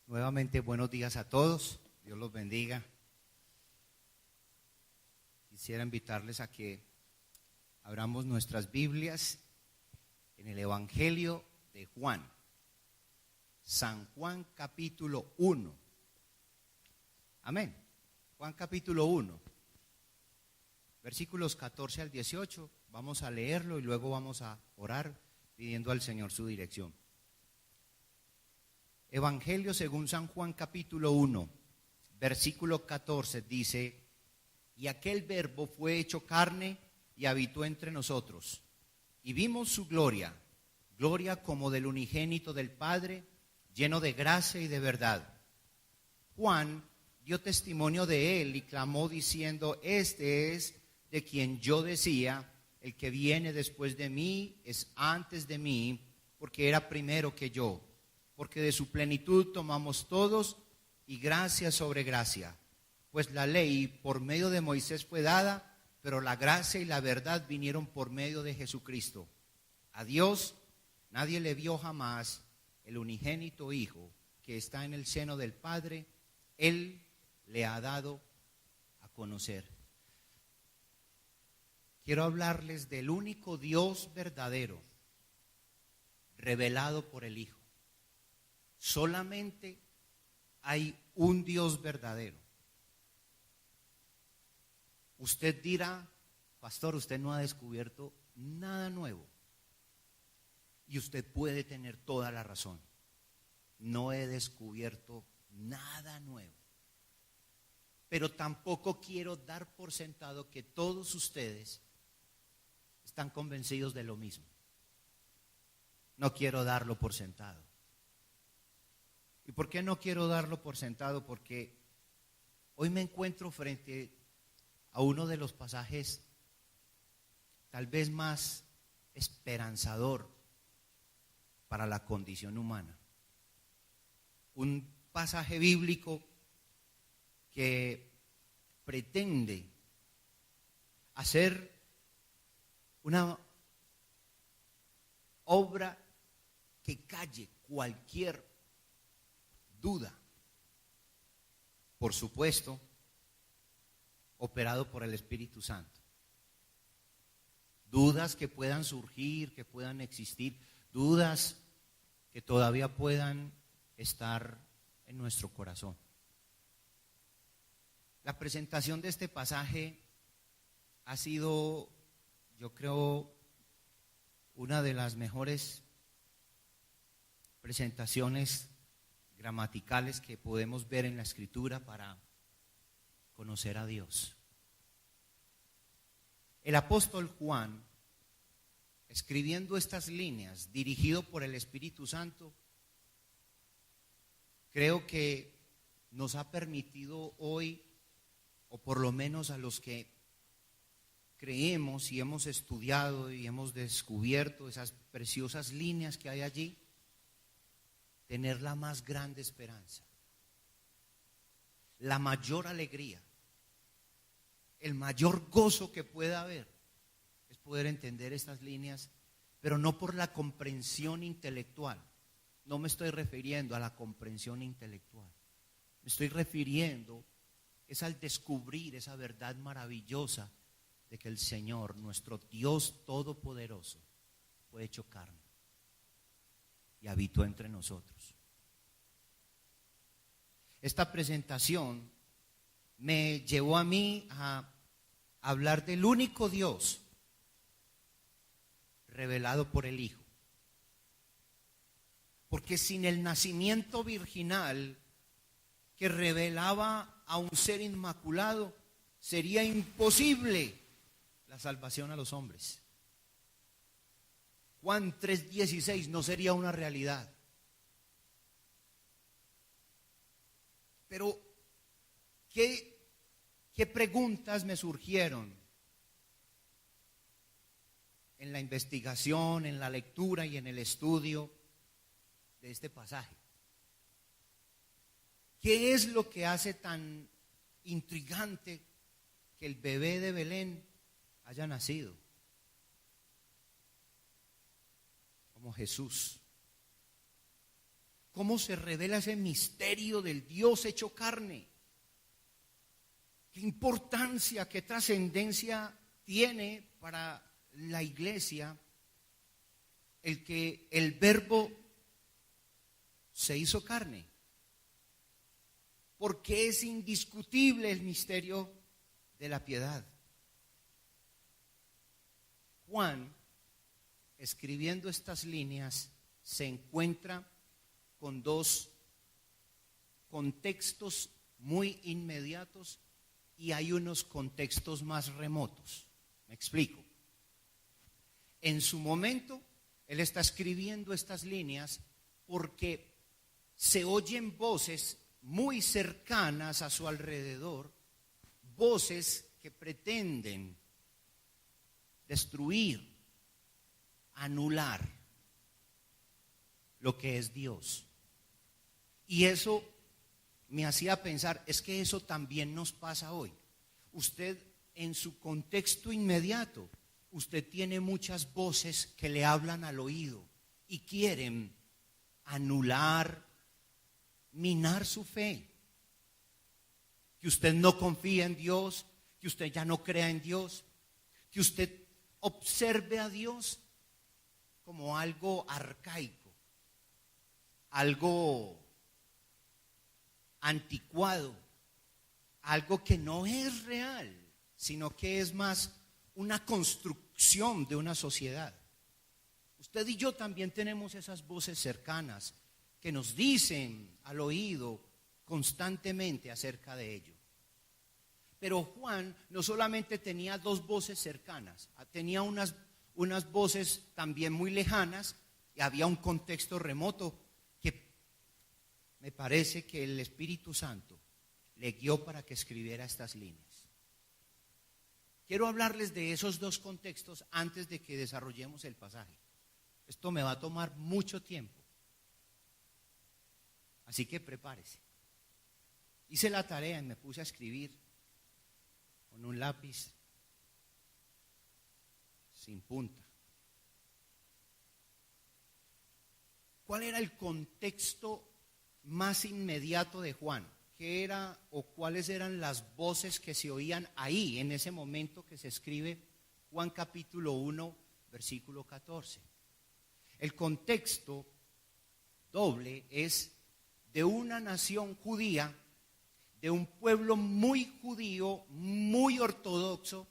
Nuevamente, buenos días a todos. Dios los bendiga. Quisiera invitarles a que abramos nuestras Biblias en el Evangelio de Juan. San Juan capítulo 1. Amén. Juan capítulo 1. Versículos 14 al 18. Vamos a leerlo y luego vamos a orar pidiendo al Señor su dirección. Evangelio según San Juan capítulo 1, versículo 14 dice: y aquel verbo fue hecho carne y habitó entre nosotros, y vimos su gloria, gloria como del unigénito del Padre, lleno de gracia y de verdad. Juan dio testimonio de él y clamó diciendo: este es de quien yo decía, el que viene después de mí es antes de mí, porque era primero que yo. Porque de su plenitud tomamos todos, y gracia sobre gracia. Pues la ley por medio de Moisés fue dada, pero la gracia y la verdad vinieron por medio de Jesucristo. A Dios nadie le vio jamás. El unigénito Hijo que está en el seno del Padre, Él le ha dado a conocer. Quiero hablarles del único Dios verdadero, revelado por el Hijo. Solamente hay un Dios verdadero. Usted dirá: pastor, usted no ha descubierto nada nuevo. Y usted puede tener toda la razón. No he descubierto nada nuevo. Pero tampoco quiero dar por sentado que todos ustedes están convencidos de lo mismo. No quiero darlo por sentado. ¿Y por qué no quiero darlo por sentado? Porque hoy me encuentro frente a uno de los pasajes tal vez más esperanzador para la condición humana. Un pasaje bíblico que pretende hacer una obra que calle cualquier duda, por supuesto, operado por el Espíritu Santo. Dudas que puedan surgir, que puedan existir, dudas que todavía puedan estar en nuestro corazón. La presentación de este pasaje ha sido, yo creo, una de las mejores presentaciones gramaticales que podemos ver en la Escritura para conocer a Dios. El apóstol Juan, escribiendo estas líneas, dirigido por el Espíritu Santo, creo que nos ha permitido hoy, o por lo menos a los que creemos y hemos estudiado y hemos descubierto esas preciosas líneas que hay allí, tener la más grande esperanza, la mayor alegría, el mayor gozo que pueda haber, es poder entender estas líneas, pero no por la comprensión intelectual. No me estoy refiriendo a la comprensión intelectual, me estoy refiriendo es al descubrir esa verdad maravillosa de que el Señor, nuestro Dios todopoderoso, fue hecho carne y habitó entre nosotros. Esta presentación me llevó a mí a hablar del único Dios revelado por el Hijo. Porque sin el nacimiento virginal que revelaba a un ser inmaculado, sería imposible la salvación a los hombres. Juan 3:16 no sería una realidad. Pero, ¿qué preguntas me surgieron en la investigación, en la lectura y en el estudio de este pasaje? ¿Qué es lo que hace tan intrigante que el bebé de Belén haya nacido como Jesús? cómo se revela ese misterio del Dios hecho carne. Qué importancia, qué trascendencia tiene para la iglesia el que el Verbo se hizo carne. Porque es indiscutible el misterio de la piedad. Juan, escribiendo estas líneas, se encuentra con dos contextos muy inmediatos y hay unos contextos más remotos. Me explico. En su momento, él está escribiendo estas líneas porque se oyen voces muy cercanas a su alrededor, voces que pretenden destruir, anular lo que es Dios. Y eso me hacía pensar, es que eso también nos pasa hoy. Usted en su contexto inmediato, usted tiene muchas voces que le hablan al oído y quieren anular, minar su fe. Que usted no confía en Dios, que usted ya no crea en Dios, que usted observe a Dios como algo arcaico, algo anticuado, algo que no es real, sino que es más una construcción de una sociedad. Usted y yo también tenemos esas voces cercanas que nos dicen al oído constantemente acerca de ello. Pero Juan no solamente tenía dos voces cercanas, tenía unas voces también muy lejanas y había un contexto remoto que me parece que el Espíritu Santo le guió para que escribiera estas líneas. Quiero hablarles de esos dos contextos antes de que desarrollemos el pasaje. Esto me va a tomar mucho tiempo. Así que prepárese. Hice la tarea y me puse a escribir con un lápiz sin punta. ¿Cuál era el contexto más inmediato de Juan? ¿Qué era o cuáles eran las voces que se oían ahí en ese momento que se escribe Juan capítulo 1, versículo 14? El contexto doble es de una nación judía, de un pueblo muy judío, muy ortodoxo,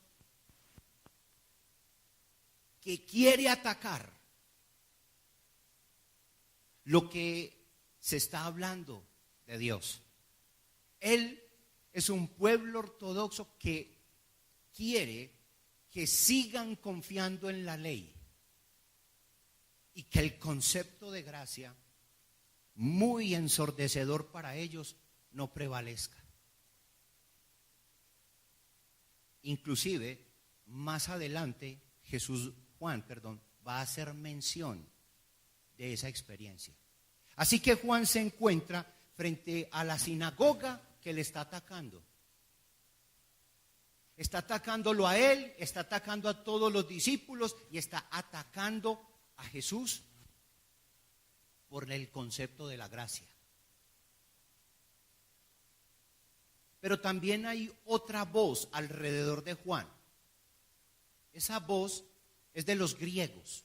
que quiere atacar lo que se está hablando de Dios. Él es un pueblo ortodoxo que quiere que sigan confiando en la ley y que el concepto de gracia, muy ensordecedor para ellos, no prevalezca. Inclusive, más adelante, Juan va a hacer mención de esa experiencia. Así que Juan se encuentra frente a la sinagoga que le está atacando. Está atacándolo a él, está atacando a todos los discípulos y está atacando a Jesús por el concepto de la gracia. Pero también hay otra voz alrededor de Juan. Esa voz es de los griegos.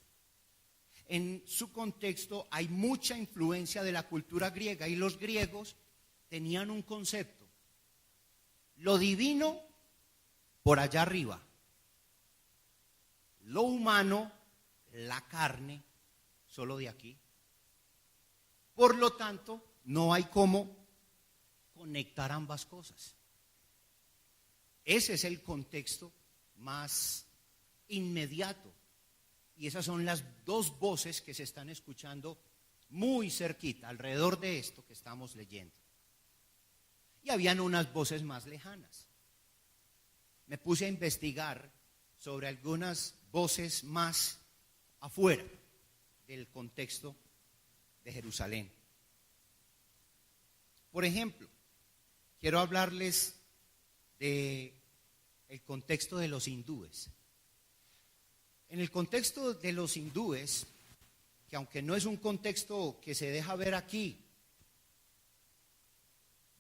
En su contexto hay mucha influencia de la cultura griega y los griegos tenían un concepto: lo divino por allá arriba, lo humano, la carne, solo de aquí. Por lo tanto, no hay cómo conectar ambas cosas. Ese es el contexto más inmediato. Y esas son las dos voces que se están escuchando muy cerquita, alrededor de esto que estamos leyendo. Y habían unas voces más lejanas. Me puse a investigar sobre algunas voces más afuera del contexto de Jerusalén. Por ejemplo, quiero hablarles de el contexto de los hindúes. En el contexto de los hindúes, que aunque no es un contexto que se deja ver aquí,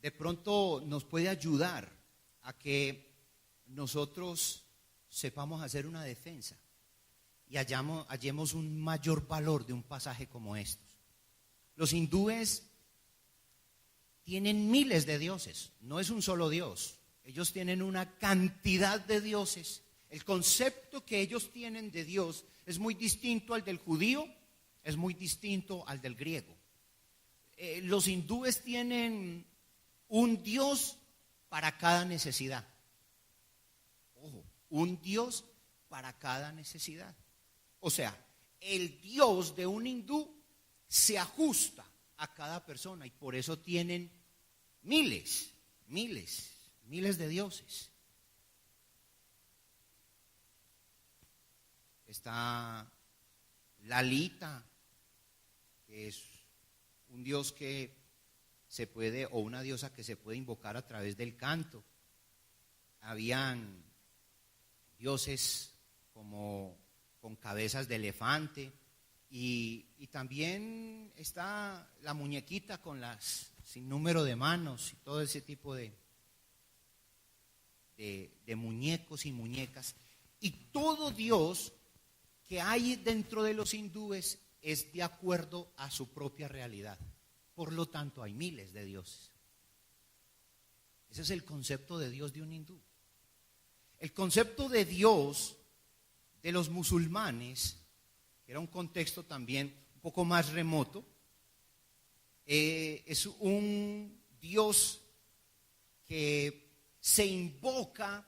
de pronto nos puede ayudar a que nosotros sepamos hacer una defensa y hallemos un mayor valor de un pasaje como estos. Los hindúes tienen miles de dioses, no es un solo Dios. Ellos tienen una cantidad de dioses. El concepto que ellos tienen de Dios es muy distinto al del judío, es muy distinto al del griego. Los hindúes tienen un Dios para cada necesidad. Ojo, un Dios para cada necesidad. O sea, el Dios de un hindú se ajusta a cada persona y por eso tienen miles de dioses. Está Lalita, que es un dios que se puede, o una diosa que se puede invocar a través del canto. Habían dioses como con cabezas de elefante y también está la muñequita con las sin número de manos y todo ese tipo de muñecos y muñecas. Y todo dios que hay dentro de los hindúes es de acuerdo a su propia realidad. Por lo tanto, hay miles de dioses. Ese es el concepto de Dios de un hindú. El concepto de Dios de los musulmanes, que era un contexto también un poco más remoto, es un Dios que se invoca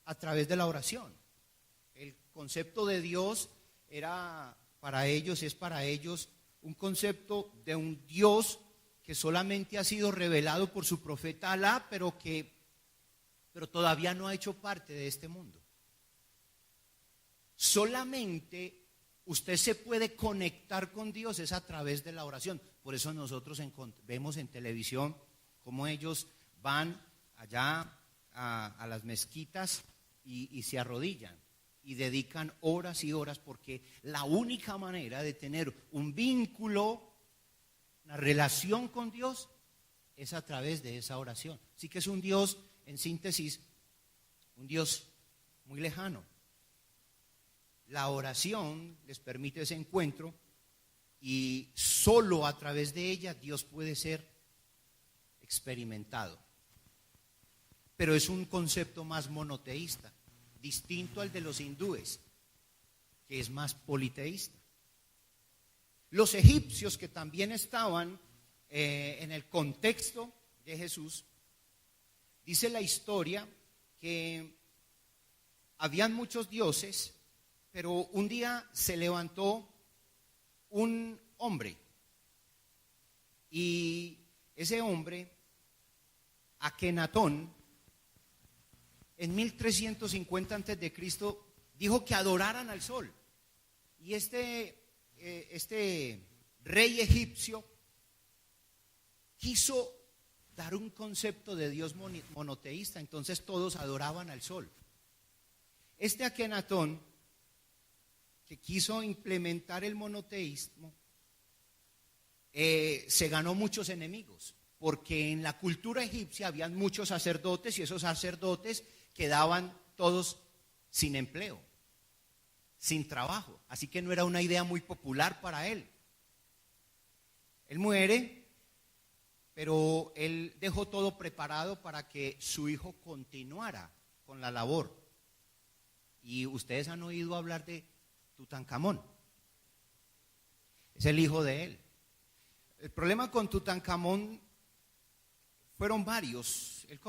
a través de la oración. El concepto de Dios era para ellos, es para ellos un concepto de un Dios que solamente ha sido revelado por su profeta Alá, pero todavía no ha hecho parte de este mundo. Solamente usted se puede conectar con Dios es a través de la oración. Por eso nosotros vemos en televisión cómo ellos van allá a las mezquitas y se arrodillan y dedican horas y horas, porque la única manera de tener un vínculo, una relación con Dios, es a través de esa oración. Así que es un Dios, en síntesis, un Dios muy lejano. La oración les permite ese encuentro y solo a través de ella Dios puede ser experimentado. Pero es un concepto más monoteísta, distinto al de los hindúes, que es más politeísta. Los egipcios, que también estaban en el contexto de Jesús, dice la historia que habían muchos dioses, pero un día se levantó un hombre y ese hombre, Akenatón, en 1350 a.C., dijo que adoraran al sol. Y este rey egipcio quiso dar un concepto de Dios monoteísta, entonces todos adoraban al sol. Este Akenatón, que quiso implementar el monoteísmo, se ganó muchos enemigos, porque en la cultura egipcia habían muchos sacerdotes y esos sacerdotes quedaban todos sin empleo, sin trabajo, así que no era una idea muy popular para él. Él muere, pero él dejó todo preparado para que su hijo continuara con la labor. Y ustedes han oído hablar de Tutankamón, es el hijo de él. El problema con Tutankamón fueron varios. Él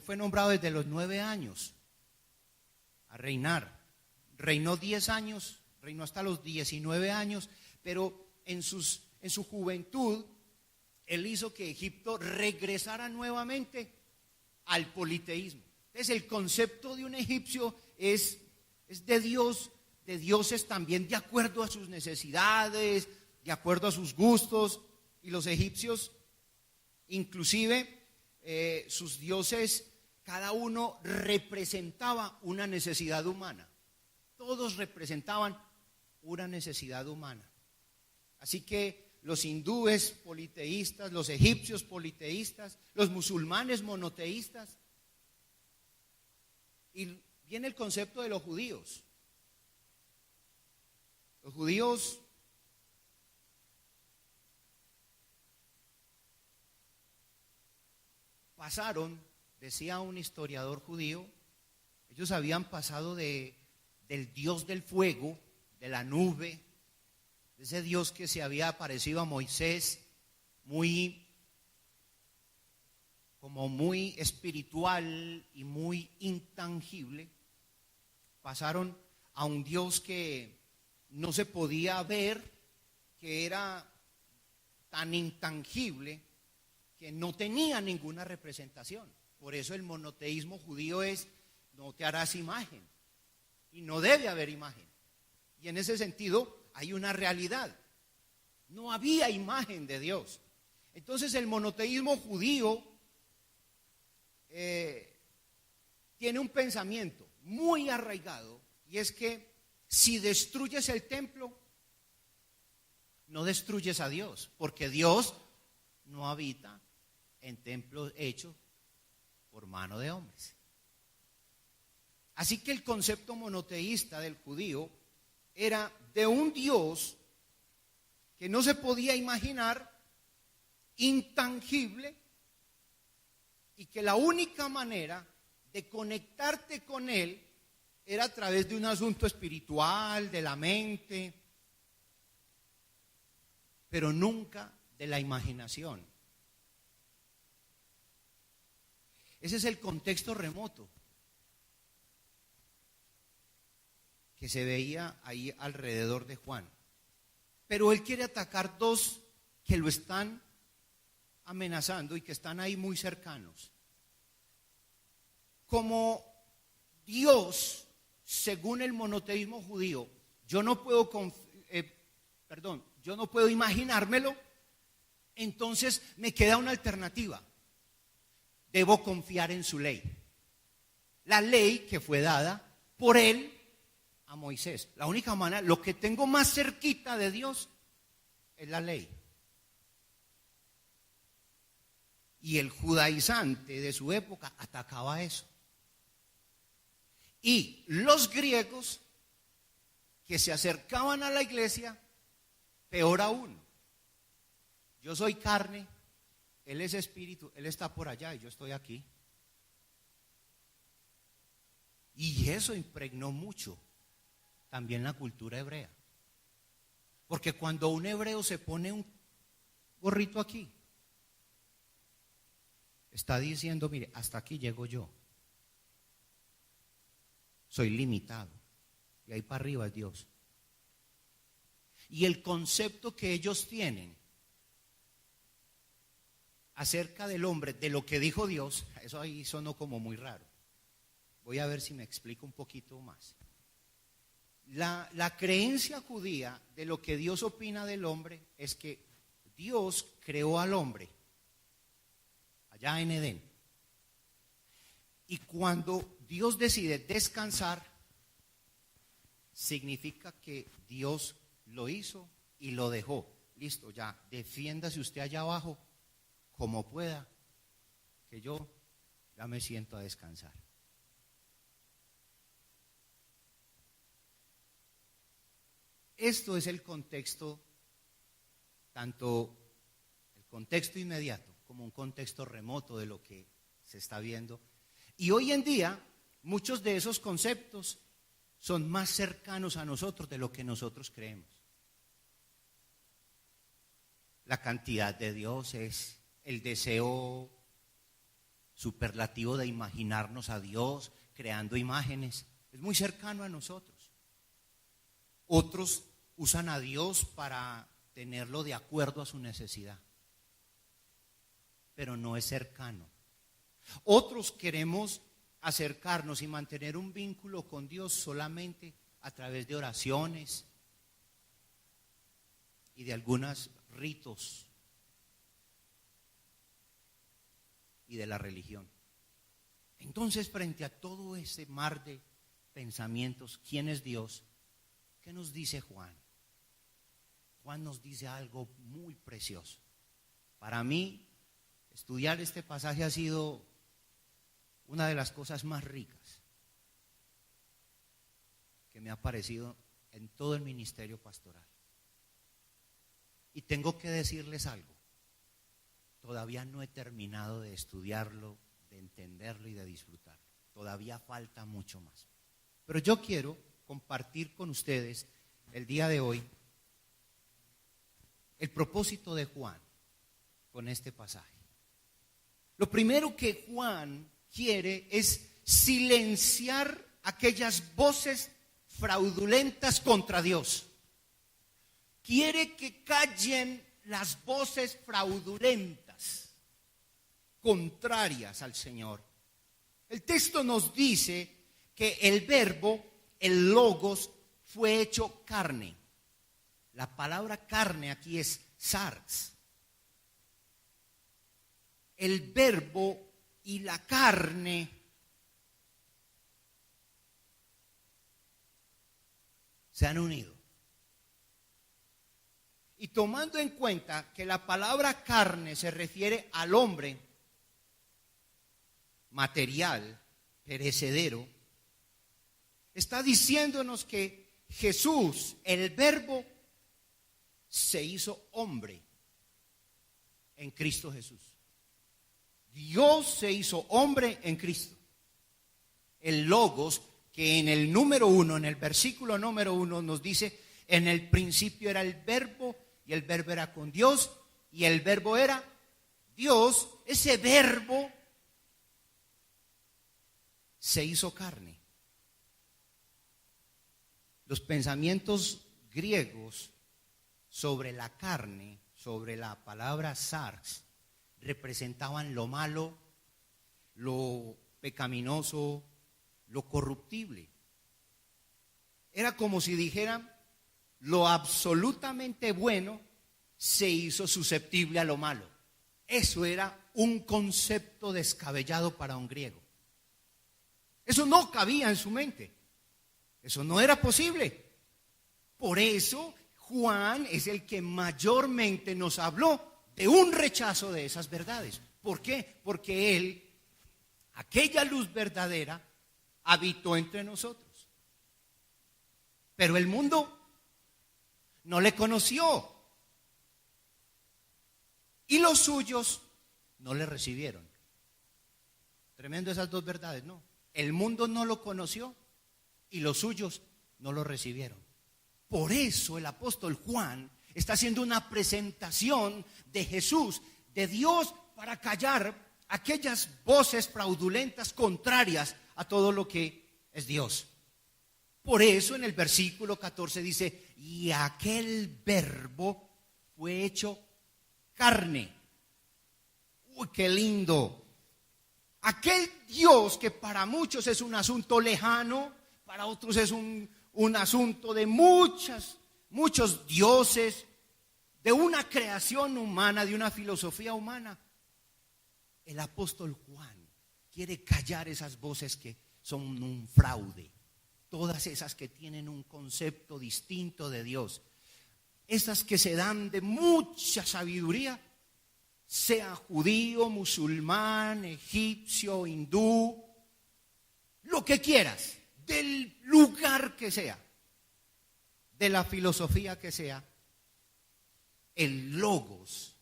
fue nombrado desde los 9 años a reinar. Reinó 10 años, reinó hasta los 19 años, pero en su juventud, él hizo que Egipto regresara nuevamente al politeísmo. Entonces, el concepto de un egipcio es de Dios, de dioses también de acuerdo a sus necesidades, de acuerdo a sus gustos, y los egipcios, inclusive, sus dioses, cada uno representaba una necesidad humana. Todos representaban una necesidad humana. Así que los hindúes politeístas, los egipcios politeístas, los musulmanes monoteístas. Y viene el concepto de los judíos. Los judíos pasaron, decía un historiador judío, ellos habían pasado del Dios del fuego, de la nube, de ese Dios que se había aparecido a Moisés, muy espiritual y muy intangible, pasaron a un Dios que no se podía ver, que era tan intangible que no tenía ninguna representación. Por eso el monoteísmo judío es: no te harás imagen, y no debe haber imagen. Y en ese sentido hay una realidad: no había imagen de Dios. Entonces el monoteísmo judío tiene un pensamiento muy arraigado, y es que si destruyes el templo, no destruyes a Dios, porque Dios no habita en templos hechos por mano de hombres. Así que el concepto monoteísta del judío era de un Dios que no se podía imaginar, intangible, y que la única manera de conectarte con Él era a través de un asunto espiritual, de la mente, pero nunca de la imaginación. Ese es el contexto remoto que se veía ahí alrededor de Juan. Pero él quiere atacar dos que lo están amenazando y que están ahí muy cercanos. Como Dios, según el monoteísmo judío, yo no puedo imaginármelo, entonces me queda una alternativa: debo confiar en su ley. La ley que fue dada por él a Moisés. La única manera, lo que tengo más cerquita de Dios es la ley. Y el judaizante de su época atacaba eso. Y los griegos que se acercaban a la iglesia, peor aún: yo soy carne, él es espíritu, él está por allá y yo estoy aquí. Y eso impregnó mucho también la cultura hebrea. Porque cuando un hebreo se pone un gorrito aquí, está diciendo: mire, hasta aquí llego yo. Soy limitado. Y ahí para arriba es Dios. Y el concepto que ellos tienen acerca del hombre, de lo que dijo Dios, eso ahí sonó como muy raro. Voy a ver si me explico un poquito más. La creencia judía de lo que Dios opina del hombre es que Dios creó al hombre allá en Edén. Y cuando Dios decide descansar, significa que Dios lo hizo y lo dejó. Listo, ya, defiéndase usted allá abajo como pueda, que yo ya me siento a descansar. Esto es el contexto, tanto el contexto inmediato como un contexto remoto de lo que se está viendo. Y hoy en día, muchos de esos conceptos son más cercanos a nosotros de lo que nosotros creemos. La cantidad de dioses, el deseo superlativo de imaginarnos a Dios creando imágenes, es muy cercano a nosotros. Otros usan a Dios para tenerlo de acuerdo a su necesidad, pero no es cercano. Otros queremos acercarnos y mantener un vínculo con Dios solamente a través de oraciones y de algunos ritos y de la religión. Entonces, frente a todo ese mar de pensamientos, ¿quién es Dios? ¿Qué nos dice Juan? Juan nos dice algo muy precioso. Para mí, estudiar este pasaje ha sido una de las cosas más ricas que me ha parecido en todo el ministerio pastoral. Y tengo que decirles algo. Todavía no he terminado de estudiarlo, de entenderlo y de disfrutarlo. Todavía falta mucho más. Pero yo quiero compartir con ustedes el día de hoy el propósito de Juan con este pasaje. Lo primero que Juan quiere es silenciar aquellas voces fraudulentas contra Dios. Quiere que callen las voces fraudulentas, contrarias al Señor. El texto nos dice que el verbo, el logos, fue hecho carne. La palabra carne aquí es sarx. El verbo y la carne se han unido. Y tomando en cuenta que la palabra carne se refiere al hombre material, perecedero, está diciéndonos que Jesús, el verbo, se hizo hombre en Cristo Jesús. Dios se hizo hombre en Cristo. El logos, que en el número 1, en el versículo número 1 nos dice, en el principio era el verbo, y el verbo era con Dios, y el verbo era Dios. Ese verbo se hizo carne. Los pensamientos griegos sobre la carne, sobre la palabra sarx, representaban lo malo, lo pecaminoso, lo corruptible. Era como si dijeran, lo absolutamente bueno se hizo susceptible a lo malo. Eso era un concepto descabellado para un griego. Eso no cabía en su mente. Eso no era posible. Por eso Juan es el que mayormente nos habló de un rechazo de esas verdades. ¿Por qué? Porque él, aquella luz verdadera, habitó entre nosotros. Pero el mundo no le conoció. Y los suyos no le recibieron. Tremendo esas dos verdades, ¿no? El mundo no lo conoció y los suyos no lo recibieron. Por eso el apóstol Juan está haciendo una presentación de Jesús, de Dios, para callar aquellas voces fraudulentas contrarias a todo lo que es Dios. Por eso en el versículo 14 dice, y aquel verbo fue hecho carne. Uy, qué lindo. Aquel Dios que para muchos es un asunto lejano, para otros es un asunto de muchos dioses, de una creación humana, de una filosofía humana. El apóstol Juan quiere callar esas voces que son un fraude, todas esas que tienen un concepto distinto de Dios, esas que se dan de mucha sabiduría, sea judío, musulmán, egipcio, hindú, lo que quieras, del lugar que sea, de la filosofía que sea. El logos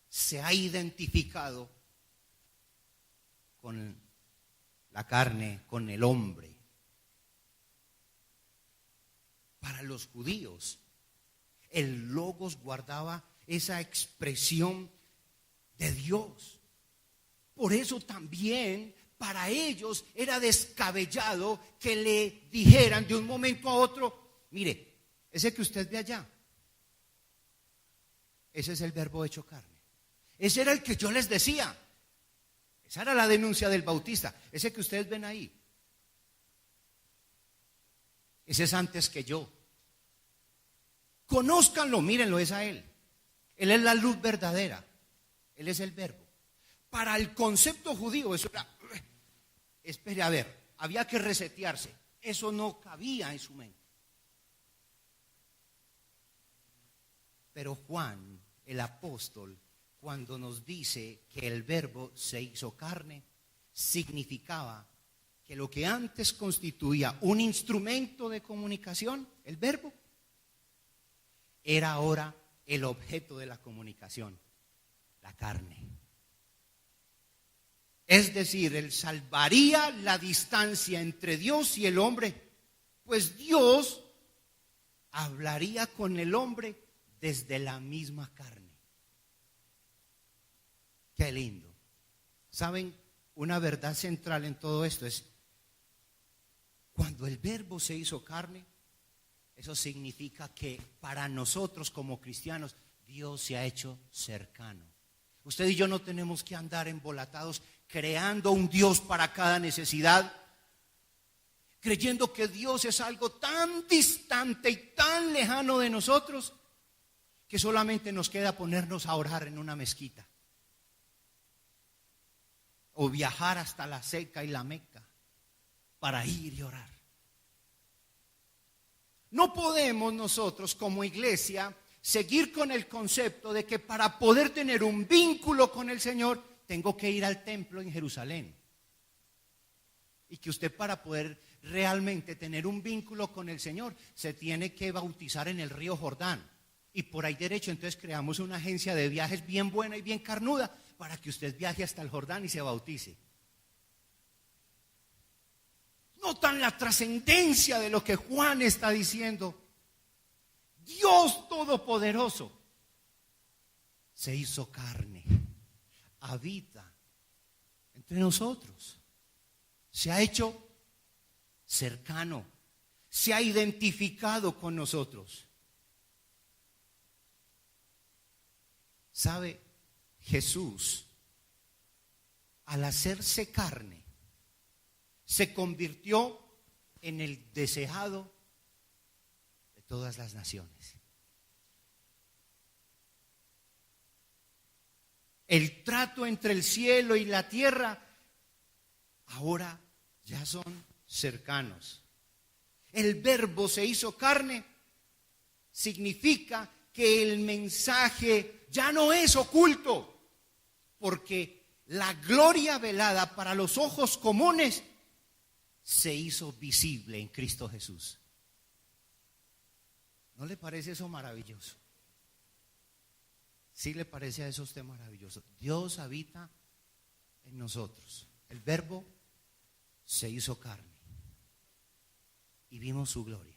se ha identificado con la carne, con el hombre. Para los judíos, el logos guardaba esa expresión de Dios. Por eso también para ellos era descabellado que le dijeran de un momento a otro, mire, ese que usted ve allá, ese es el verbo hecho carne. Ese era el que yo les decía. Esa era la denuncia del Bautista. Ese que ustedes ven ahí, ese es antes que yo. Conózcanlo, mírenlo, es a él. Él es la luz verdadera. Él es el verbo. Para el concepto judío, eso era, espere, a ver, había que resetearse. Eso no cabía en su mente. Pero Juan, el apóstol, cuando nos dice que el verbo se hizo carne, significaba que lo que antes constituía un instrumento de comunicación, el verbo, era ahora el objeto de la comunicación, la carne. Es decir, él salvaría la distancia entre Dios y el hombre, pues Dios hablaría con el hombre desde la misma carne. Qué lindo. ¿Saben? Una verdad central en todo esto es, cuando el verbo se hizo carne, eso significa que para nosotros como cristianos, Dios se ha hecho cercano. Usted y yo no tenemos que andar embolatados creando un Dios para cada necesidad, creyendo que Dios es algo tan distante y tan lejano de nosotros que solamente nos queda ponernos a orar en una mezquita o viajar hasta la Seca y la Meca para ir y orar. No podemos nosotros como iglesia seguir con el concepto de que para poder tener un vínculo con el Señor tengo que ir al templo en Jerusalén. Y que usted, para poder realmente tener un vínculo con el Señor, se tiene que bautizar en el río Jordán. Y por ahí derecho, entonces creamos una agencia de viajes bien buena y bien carnuda para que usted viaje hasta el Jordán y se bautice. Notan la trascendencia de lo que Juan está diciendo. Dios Todopoderoso se hizo carne, habita entre nosotros, se ha hecho cercano, se ha identificado con nosotros. ¿Sabe? Jesús, al hacerse carne, se convirtió en el deseado de todas las naciones. El trato entre el cielo y la tierra ahora ya son cercanos. El verbo se hizo carne significa que el mensaje ya no es oculto, porque la gloria velada para los ojos comunes se hizo visible en Cristo Jesús. ¿No le parece eso maravilloso? ¿Sí le parece a eso a usted maravilloso? Dios habita en nosotros. El verbo se hizo carne y vimos su gloria.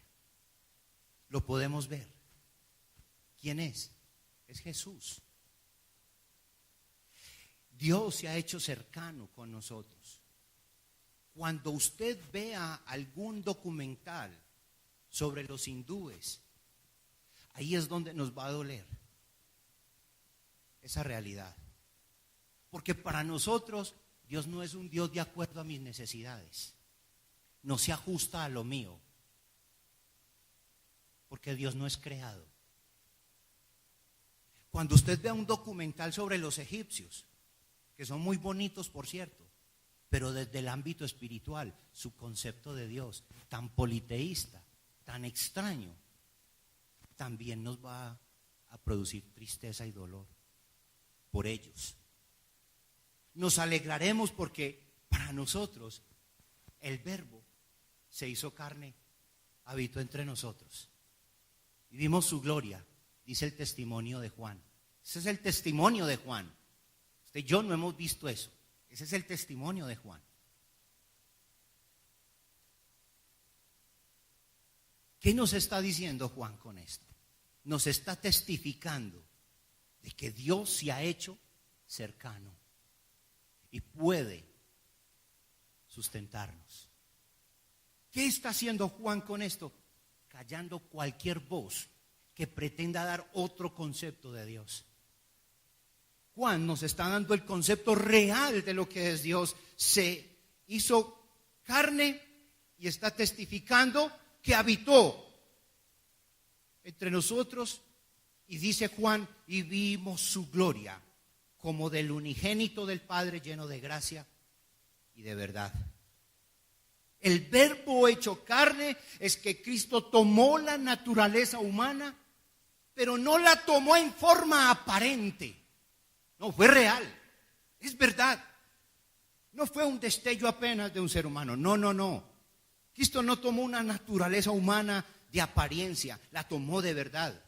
Lo podemos ver. ¿Quién es? Es Jesús. Dios se ha hecho cercano con nosotros. Cuando usted vea algún documental sobre los hindúes, ahí es donde nos va a doler esa realidad. Porque para nosotros Dios no es un Dios de acuerdo a mis necesidades. No se ajusta a lo mío. Porque Dios no es creado. Cuando usted vea un documental sobre los egipcios, que son muy bonitos por cierto, pero desde el ámbito espiritual, su concepto de Dios, tan politeísta, tan extraño, también nos va a producir tristeza y dolor por ellos. Nos alegraremos porque para nosotros el verbo se hizo carne, habitó entre nosotros. Vivimos su gloria, dice el testimonio de Juan. Ese es el testimonio de Juan. Usted y yo no hemos visto eso. Ese es el testimonio de Juan. ¿Qué nos está diciendo Juan con esto? Nos está testificando de que Dios se ha hecho cercano y puede sustentarnos. ¿Qué está haciendo Juan con esto? Callando cualquier voz que pretenda dar otro concepto de Dios. Juan nos está dando el concepto real de lo que es Dios. Se hizo carne y está testificando que habitó entre nosotros. Y dice Juan, y vimos su gloria como del unigénito del Padre, lleno de gracia y de verdad. El verbo hecho carne es que Cristo tomó la naturaleza humana, pero no la tomó en forma aparente. No, fue real, es verdad. No fue un destello apenas de un ser humano, no. Cristo no tomó una naturaleza humana de apariencia, la tomó de verdad.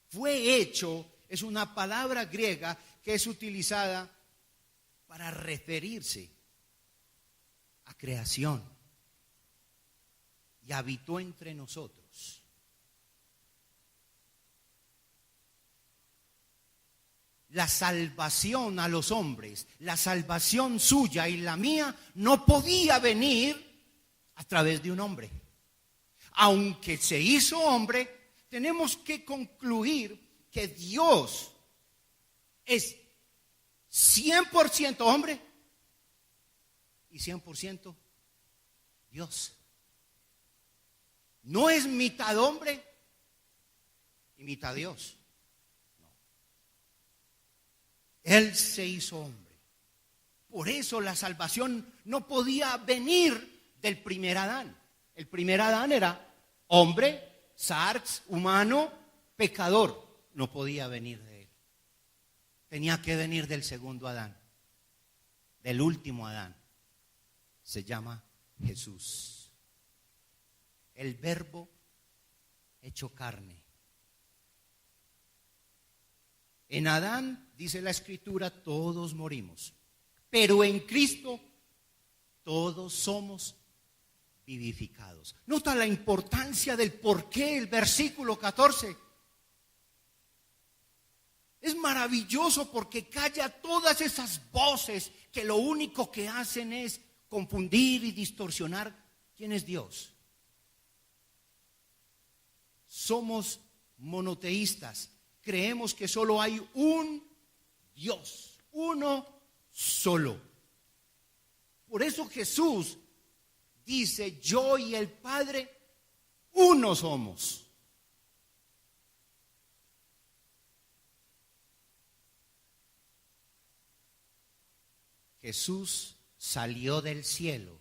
Fue hecho, es una palabra griega que es utilizada para referirse a creación. Y habitó entre nosotros. La salvación a los hombres, la salvación suya y la mía no podía venir a través de un hombre. Aunque se hizo hombre, tenemos que concluir que Dios es 100% hombre y 100% Dios. No es mitad hombre y mitad Dios. No. Él se hizo hombre. Por eso la salvación no podía venir del primer Adán. El primer Adán era hombre, sarx, humano, pecador. No podía venir de él. Tenía que venir del segundo Adán, del último Adán. Se llama Jesús. El Verbo hecho carne. En Adán, dice la Escritura, todos morimos. Pero en Cristo todos somos vivificados. Nota la importancia del por qué el versículo 14. Es maravilloso porque calla todas esas voces que lo único que hacen es confundir y distorsionar quién es Dios. Somos monoteístas, creemos que solo hay un Dios, uno solo. Por eso Jesús dice, yo y el Padre, uno somos. Jesús salió del cielo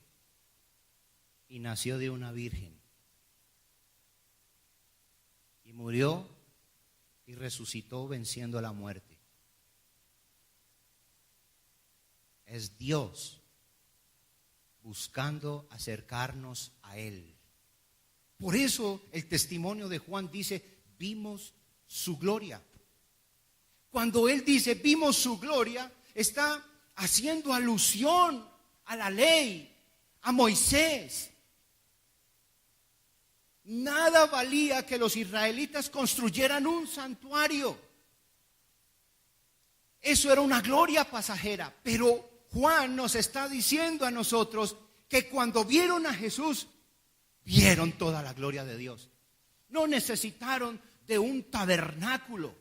y nació de una virgen. Y murió y resucitó venciendo la muerte. Es Dios buscando acercarnos a Él. Por eso el testimonio de Juan dice, vimos su gloria. Cuando él dice, vimos su gloria, está haciendo alusión a la ley, a Moisés. Nada valía que los israelitas construyeran un santuario. Eso era una gloria pasajera. Pero Juan nos está diciendo a nosotros que cuando vieron a Jesús, vieron toda la gloria de Dios. No necesitaron de un tabernáculo.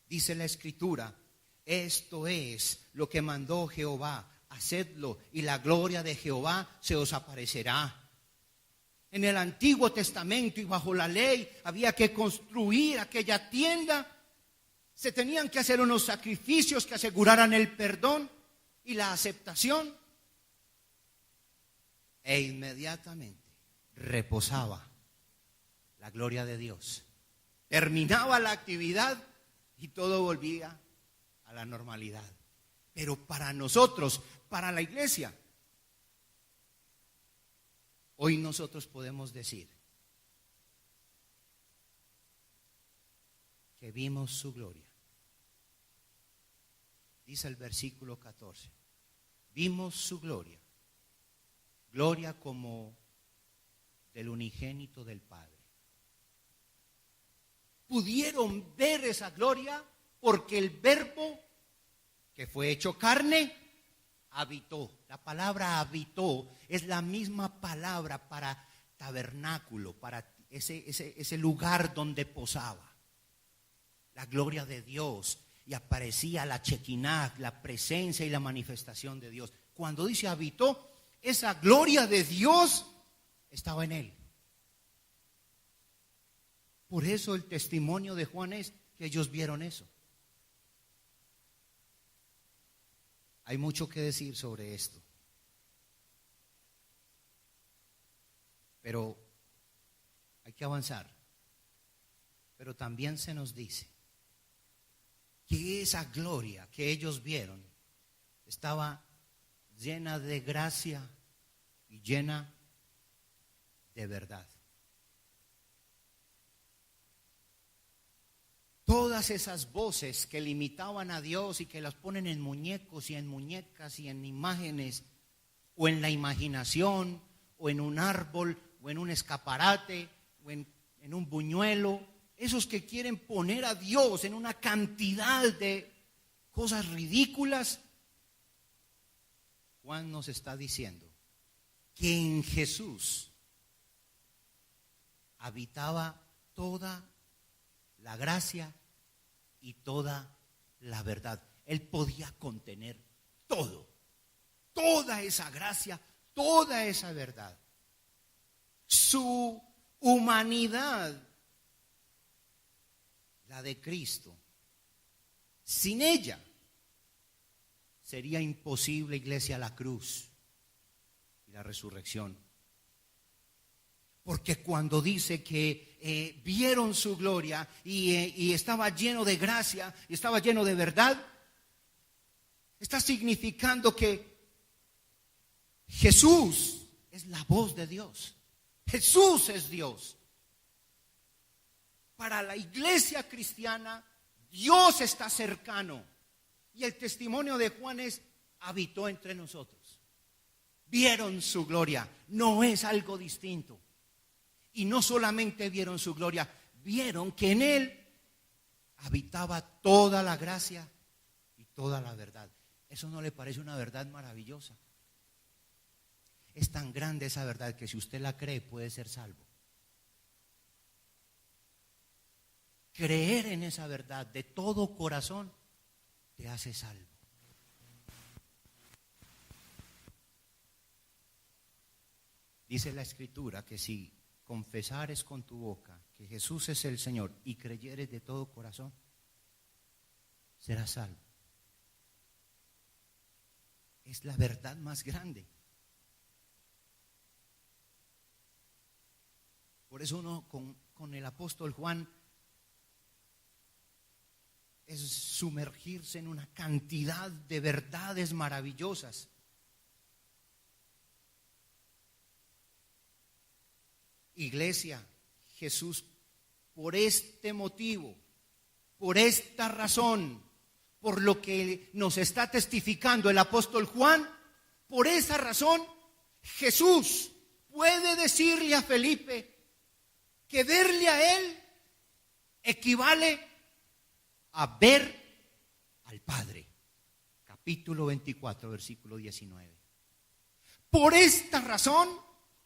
Dice la Escritura, esto es lo que mandó Jehová, hacedlo y la gloria de Jehová se os aparecerá. En el Antiguo Testamento y bajo la ley había que construir aquella tienda. Se tenían que hacer unos sacrificios que aseguraran el perdón y la aceptación. E inmediatamente reposaba la gloria de Dios. Terminaba la actividad y todo volvía a la normalidad. Pero para nosotros, para la iglesia, hoy nosotros podemos decir que vimos su gloria. Dice el versículo 14, vimos su gloria, gloria como del unigénito del Padre. Pudieron ver esa gloria porque el Verbo que fue hecho carne habitó. La palabra habitó es la misma palabra para tabernáculo, para ese lugar donde posaba la gloria de Dios, y aparecía la Shekinah, la presencia y la manifestación de Dios. Cuando dice habitó, esa gloria de Dios estaba en él. Por eso el testimonio de Juan es que ellos vieron eso. Hay mucho que decir sobre esto, pero hay que avanzar. Pero también se nos dice que esa gloria que ellos vieron estaba llena de gracia y llena de verdad. Todas esas voces que limitaban a Dios y que las ponen en muñecos y en muñecas y en imágenes, o en la imaginación, o en un árbol, o en un escaparate, o en un buñuelo, esos que quieren poner a Dios en una cantidad de cosas ridículas, Juan nos está diciendo que en Jesús habitaba toda la gracia y toda la verdad. Él podía contener todo, toda esa gracia, toda esa verdad. Su humanidad, la de Cristo, sin ella sería imposible, iglesia, la cruz y la resurrección. Porque cuando dice que vieron su gloria y estaba lleno de gracia y estaba lleno de verdad, está significando que Jesús es la voz de Dios. Jesús es Dios. Para la iglesia cristiana, Dios está cercano. Y el testimonio de Juan es: habitó entre nosotros. Vieron su gloria. No es algo distinto. Y no solamente vieron su gloria, vieron que en Él habitaba toda la gracia y toda la verdad. ¿Eso no le parece una verdad maravillosa? Es tan grande esa verdad que si usted la cree puede ser salvo. Creer en esa verdad de todo corazón te hace salvo. Dice la Escritura que si confesares con tu boca que Jesús es el Señor y creyeres de todo corazón, serás salvo. Es la verdad más grande. Por eso uno con el apóstol Juan es sumergirse en una cantidad de verdades maravillosas. Iglesia, Jesús, por este motivo, por esta razón, por lo que nos está testificando el apóstol Juan, por esa razón, Jesús puede decirle a Felipe que verle a él equivale a ver al Padre. Capítulo 24, versículo 19. Por esta razón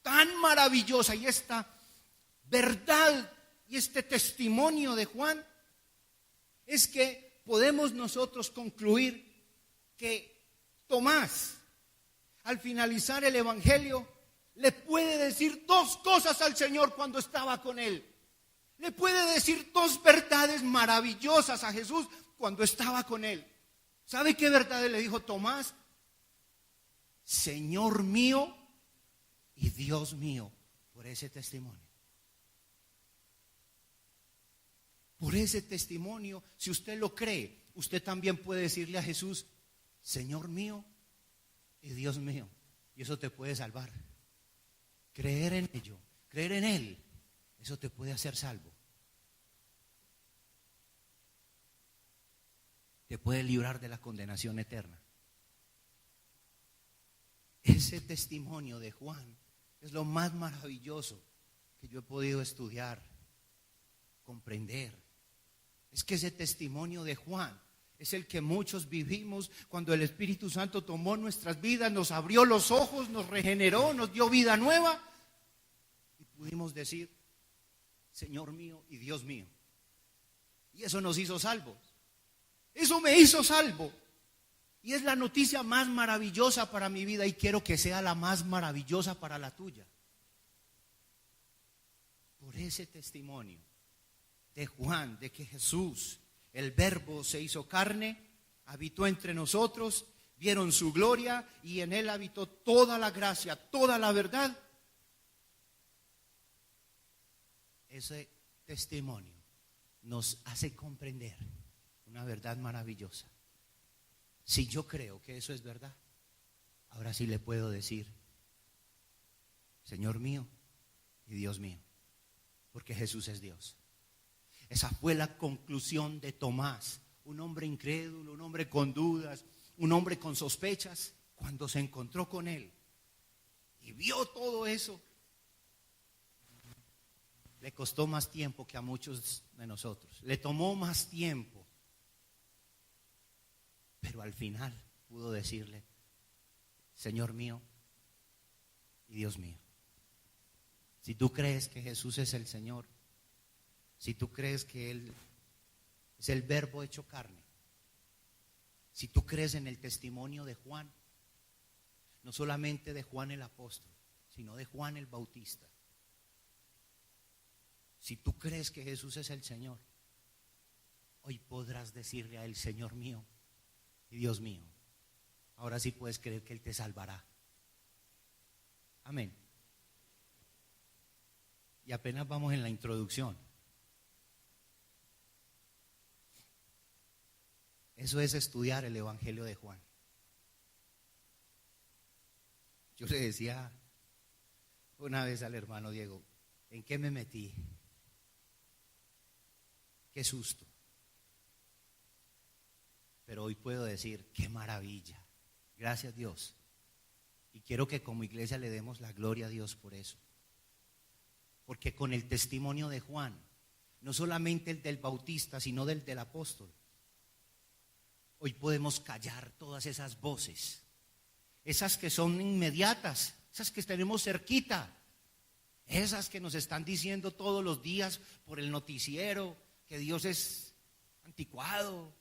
tan maravillosa y esta verdad y este testimonio de Juan, es que podemos nosotros concluir que Tomás, al finalizar el Evangelio, le puede decir dos cosas al Señor cuando estaba con él. Le puede decir dos verdades maravillosas a Jesús cuando estaba con él. ¿Sabe qué verdades le dijo Tomás? Señor mío y Dios mío. Por ese testimonio. Por ese testimonio, si usted lo cree, usted también puede decirle a Jesús: Señor mío y Dios mío. Y eso te puede salvar. Creer en ello, creer en Él, eso te puede hacer salvo. Te puede librar de la condenación eterna. Ese testimonio de Juan es lo más maravilloso que yo he podido estudiar, comprender. Es que ese testimonio de Juan es el que muchos vivimos cuando el Espíritu Santo tomó nuestras vidas, nos abrió los ojos, nos regeneró, nos dio vida nueva y pudimos decir: Señor mío y Dios mío. Y eso nos hizo salvos. Eso me hizo salvo. Y es la noticia más maravillosa para mi vida y quiero que sea la más maravillosa para la tuya. Por ese testimonio de Juan, de que Jesús, el Verbo, se hizo carne, habitó entre nosotros, vieron su gloria y en Él habitó toda la gracia, toda la verdad. Ese testimonio nos hace comprender una verdad maravillosa. Si yo creo que eso es verdad, ahora sí le puedo decir, Señor mío y Dios mío, porque Jesús es Dios. Esa fue la conclusión de Tomás, un hombre incrédulo, un hombre con dudas, un hombre con sospechas, cuando se encontró con él y vio todo eso. Le costó más tiempo que a muchos de nosotros, le tomó más tiempo, pero al final pudo decirle, Señor mío y Dios mío. Si tú crees que Jesús es el Señor, si tú crees que Él es el Verbo hecho carne, si tú crees en el testimonio de Juan, no solamente de Juan el apóstol, sino de Juan el Bautista, si tú crees que Jesús es el Señor, hoy podrás decirle a Él, Señor mío y Dios mío. Ahora sí puedes creer que Él te salvará. Amén. Y apenas vamos en la introducción. Eso es estudiar el Evangelio de Juan. Yo le decía una vez al hermano Diego, ¿en qué me metí? Qué susto. Pero hoy puedo decir, qué maravilla. Gracias Dios. Y quiero que como iglesia le demos la gloria a Dios por eso. Porque con el testimonio de Juan, no solamente el del Bautista, sino del apóstol, hoy podemos callar todas esas voces, esas que son inmediatas, esas que tenemos cerquita, esas que nos están diciendo todos los días por el noticiero que Dios es anticuado.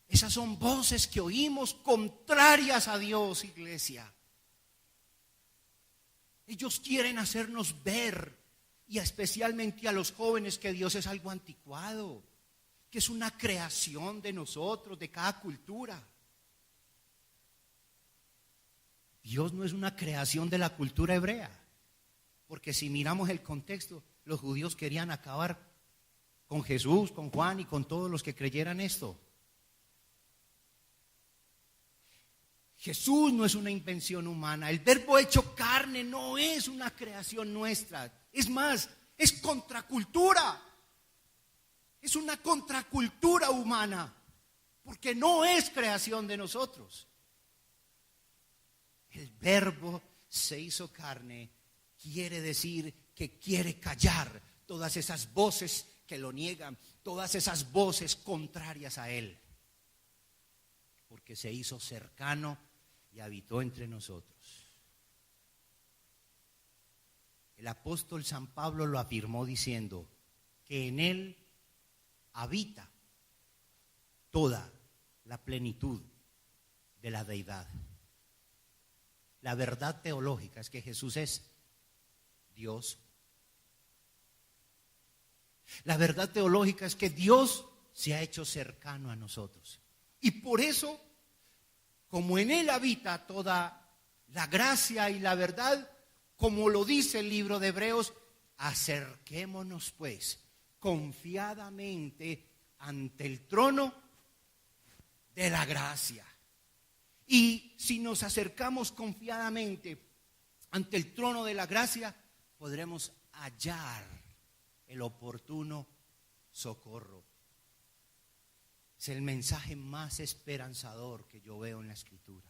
Esas son voces que oímos contrarias a Dios, iglesia. Ellos quieren hacernos ver, y especialmente a los jóvenes, que Dios es algo anticuado, que es una creación de nosotros, de cada cultura. Dios no es una creación de la cultura hebrea, porque si miramos el contexto, los judíos querían acabar con Jesús, con Juan y con todos los que creyeran esto. Jesús no es una invención humana, el Verbo hecho carne no es una creación nuestra, es más, es contracultura, es una contracultura humana, porque no es creación de nosotros. El Verbo se hizo carne quiere decir que quiere callar todas esas voces que lo niegan, todas esas voces contrarias a Él, porque se hizo cercano y habitó entre nosotros. El apóstol San Pablo lo afirmó diciendo que en Él habita toda la plenitud de la deidad. La verdad teológica es que Jesús es Dios. La verdad teológica es que Dios se ha hecho cercano a nosotros. Y por eso, como en Él habita toda la gracia y la verdad, como lo dice el libro de Hebreos, acerquémonos pues confiadamente ante el trono de la gracia. Y si nos acercamos confiadamente ante el trono de la gracia, podremos hallar el oportuno socorro. Es el mensaje más esperanzador que yo veo en la Escritura.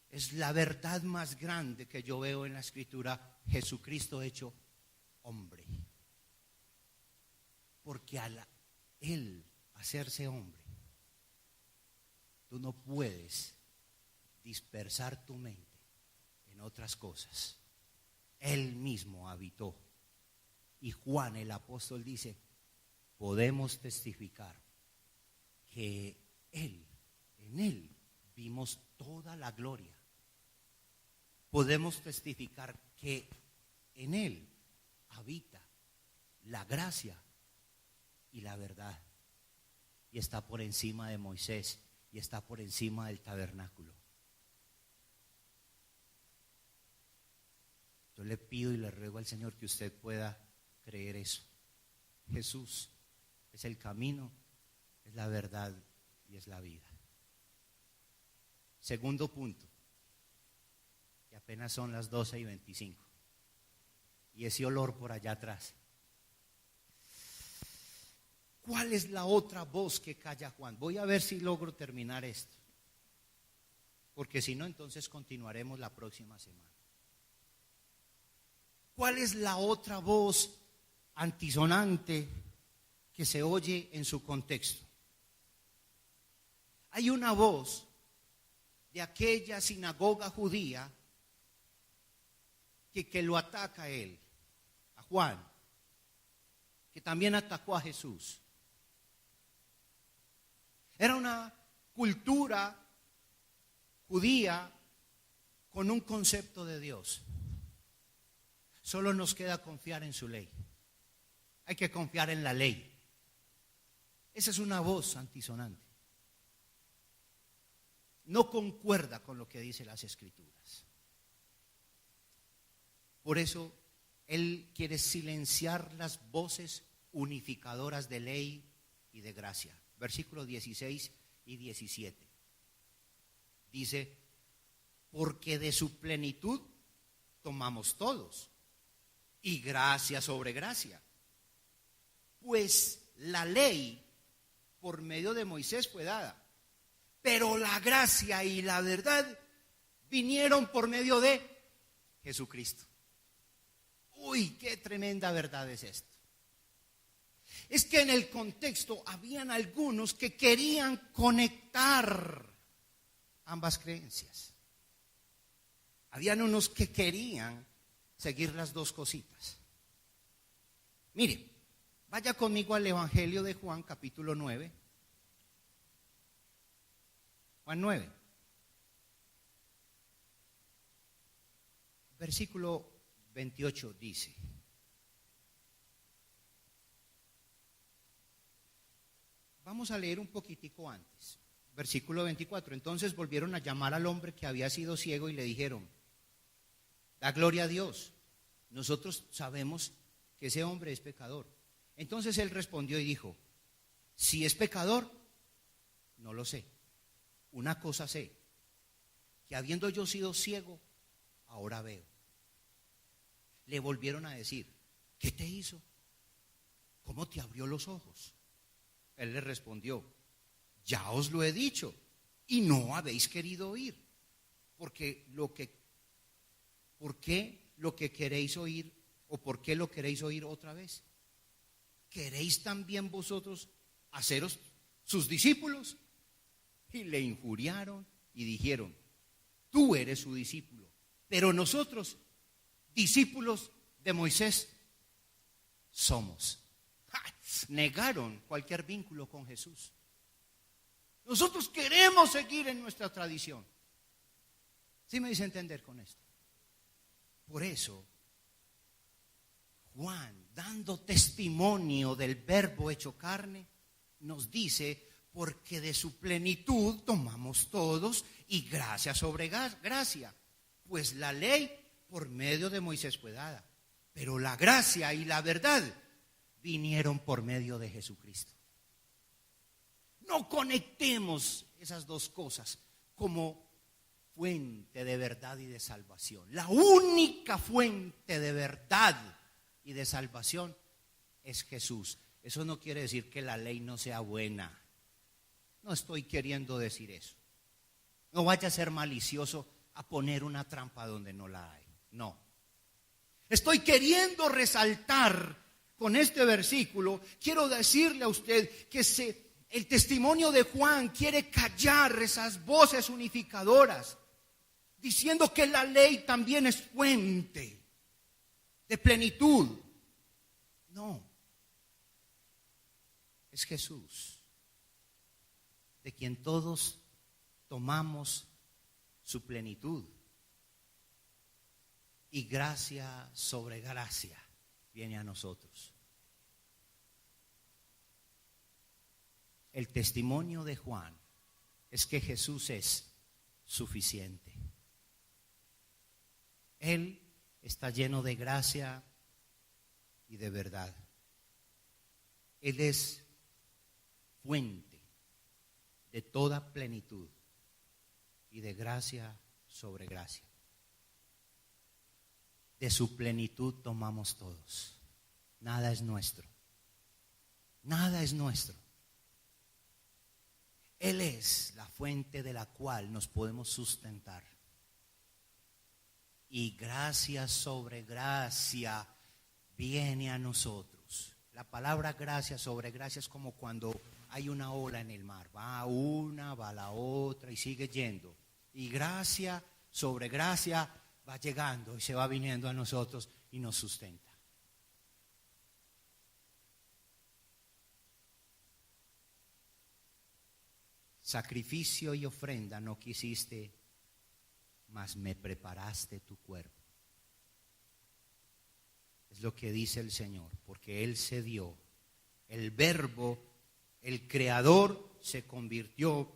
Es la verdad más grande que yo veo en la Escritura, Jesucristo hecho hombre. Porque al Él hacerse hombre, tú no puedes dispersar tu mente en otras cosas. Él mismo habitó. Y Juan el apóstol dice, podemos testificar que en Él vimos toda la gloria. Podemos testificar que en Él habita la gracia y la verdad. Y está por encima de Moisés y está por encima del tabernáculo. Yo le pido y le ruego al Señor que usted pueda creer eso. Jesús es el camino, es la verdad y es la vida. Segundo punto, y apenas son las 12:25, y ese olor por allá atrás. ¿Cuál es la otra voz que calla Juan? Voy a ver si logro terminar esto, porque si no, entonces continuaremos la próxima semana. ¿Cuál es la otra voz antisonante que se oye en su contexto? Hay una voz de aquella sinagoga judía que lo ataca a él, a Juan, que también atacó a Jesús. Era una cultura judía con un concepto de Dios. Solo nos queda confiar en su ley. Hay que confiar en la ley. Esa es una voz antisonante. No concuerda con lo que dicen las Escrituras. Por eso él quiere silenciar las voces unificadoras de ley y de gracia. Versículos 16 y 17. Dice, porque de su plenitud tomamos todos, y gracia sobre gracia. Pues la ley por medio de Moisés fue dada, pero la gracia y la verdad vinieron por medio de Jesucristo. Uy, qué tremenda verdad es esto. Es que en el contexto habían algunos que querían conectar ambas creencias. Habían unos que querían seguir las dos cositas. Mire, vaya conmigo al Evangelio de Juan, capítulo 9. Juan 9. Versículo 28 dice: vamos a leer un poquitico antes. Versículo 24. Entonces volvieron a llamar al hombre que había sido ciego y le dijeron: da gloria a Dios, nosotros sabemos que ese hombre es pecador. Entonces él respondió y dijo: si es pecador, no lo sé. Una cosa sé, que habiendo yo sido ciego, ahora veo. Le volvieron a decir: ¿qué te hizo? ¿Cómo te abrió los ojos? Él le respondió: ya os lo he dicho, y no habéis querido oír. ¿Por qué lo que queréis oír, o por qué lo queréis oír otra vez? ¿Queréis también vosotros haceros sus discípulos? Y le injuriaron y dijeron: tú eres su discípulo, pero nosotros, discípulos de Moisés, somos. Negaron cualquier vínculo con Jesús. Nosotros queremos seguir en nuestra tradición. ¿Sí me hice entender con esto? Por eso, Juan, dando testimonio del Verbo hecho carne, nos dice: porque de su plenitud tomamos todos, y gracia sobre gracia. Pues la ley por medio de Moisés fue dada, pero la gracia y la verdad vinieron por medio de Jesucristo. No conectemos esas dos cosas como fuente de verdad y de salvación. La única fuente de verdad y de salvación es Jesús. Eso no quiere decir que la ley no sea buena. No estoy queriendo decir eso. No vaya a ser malicioso a poner una trampa donde no la hay. No. Estoy queriendo resaltar con este versículo, quiero decirle a usted que el testimonio de Juan quiere callar esas voces unificadoras, diciendo que la ley también es fuente de plenitud. No, es Jesús, de quien todos tomamos su plenitud, y gracia sobre gracia viene a nosotros. El testimonio de Juan es que Jesús es suficiente. Él está lleno de gracia y de verdad. Él es fuente de toda plenitud y de gracia sobre gracia. De su plenitud tomamos todos. Nada es nuestro. Nada es nuestro. Él es la fuente de la cual nos podemos sustentar. Y gracia sobre gracia viene a nosotros. La palabra gracia sobre gracia es como cuando hay una ola en el mar. Va una, va la otra y sigue yendo. Y gracia sobre gracia va llegando y se va viniendo a nosotros y nos sustenta. Sacrificio y ofrenda no quisiste, mas me preparaste tu cuerpo. Es lo que dice el Señor, porque Él se dio. El Verbo, el Creador, se convirtió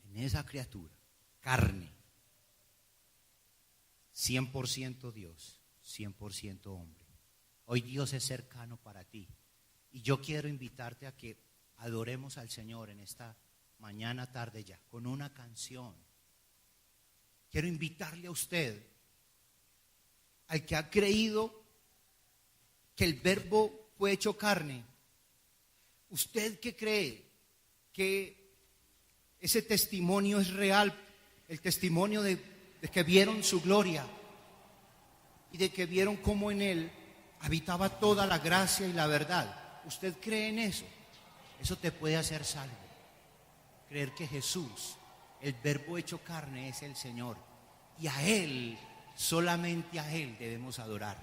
en esa criatura, carne. 100% Dios, 100% hombre. Hoy Dios es cercano para ti. Y yo quiero invitarte a que adoremos al Señor en esta mañana, tarde ya, con una canción. Quiero invitarle a usted, al que ha creído que el Verbo fue hecho carne. ¿Usted que cree que ese testimonio es real? El testimonio de que vieron su gloria y de que vieron cómo en Él habitaba toda la gracia y la verdad. ¿Usted cree en eso? Eso te puede hacer salvo. Creer que Jesús, el Verbo hecho carne, es el Señor. Y a Él, solamente a Él debemos adorar.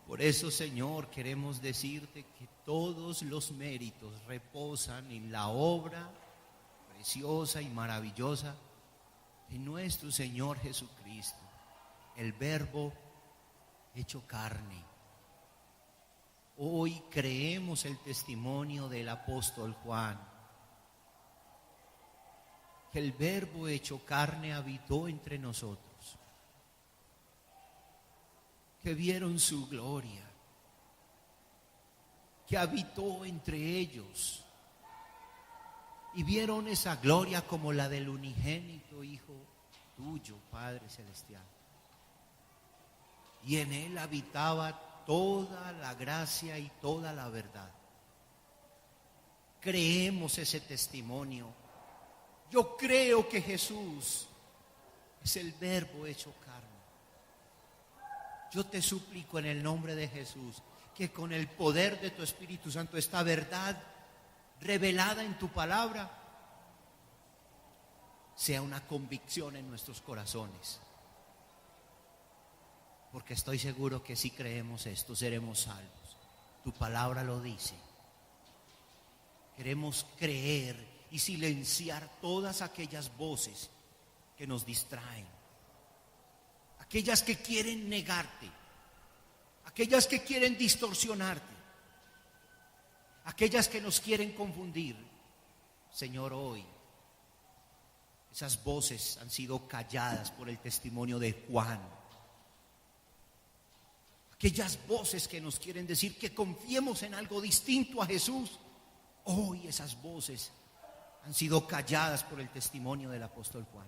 Por eso, Señor, queremos decirte que todos los méritos reposan en la obra preciosa y maravillosa de nuestro Señor Jesucristo, el Verbo hecho carne. Hoy creemos el testimonio del apóstol Juan, que el Verbo hecho carne habitó entre nosotros, que vieron su gloria, que habitó entre ellos y vieron esa gloria como la del unigénito Hijo tuyo, Padre Celestial. Y en Él habitaba toda la gracia y toda la verdad. Creemos ese testimonio. Yo creo que Jesús es el Verbo hecho carne. Yo te suplico en el nombre de Jesús que con el poder de tu Espíritu Santo esta verdad revelada en tu palabra sea una convicción en nuestros corazones. Porque estoy seguro que si creemos esto seremos salvos. Tu palabra lo dice. Queremos creer y silenciar todas aquellas voces que nos distraen, aquellas que quieren negarte, aquellas que quieren distorsionarte, aquellas que nos quieren confundir. Señor, hoy esas voces han sido calladas por el testimonio de Juan. Aquellas voces que nos quieren decir que confiemos en algo distinto a Jesús, hoy esas voces han sido calladas por el testimonio del apóstol Juan.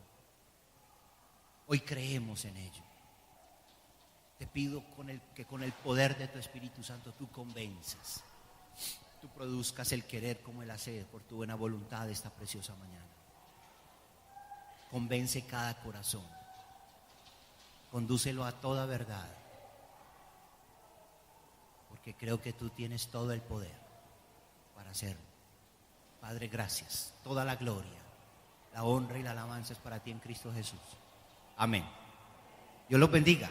Hoy creemos en ello. Te pido que con el poder de tu Espíritu Santo tú convenzas, tú produzcas el querer como el hacer por tu buena voluntad esta preciosa mañana. Convence cada corazón, condúcelo a toda verdad, porque creo que tú tienes todo el poder para hacerlo. Padre, gracias. Toda la gloria, la honra y la alabanza es para ti en Cristo Jesús. Amén. Dios los bendiga.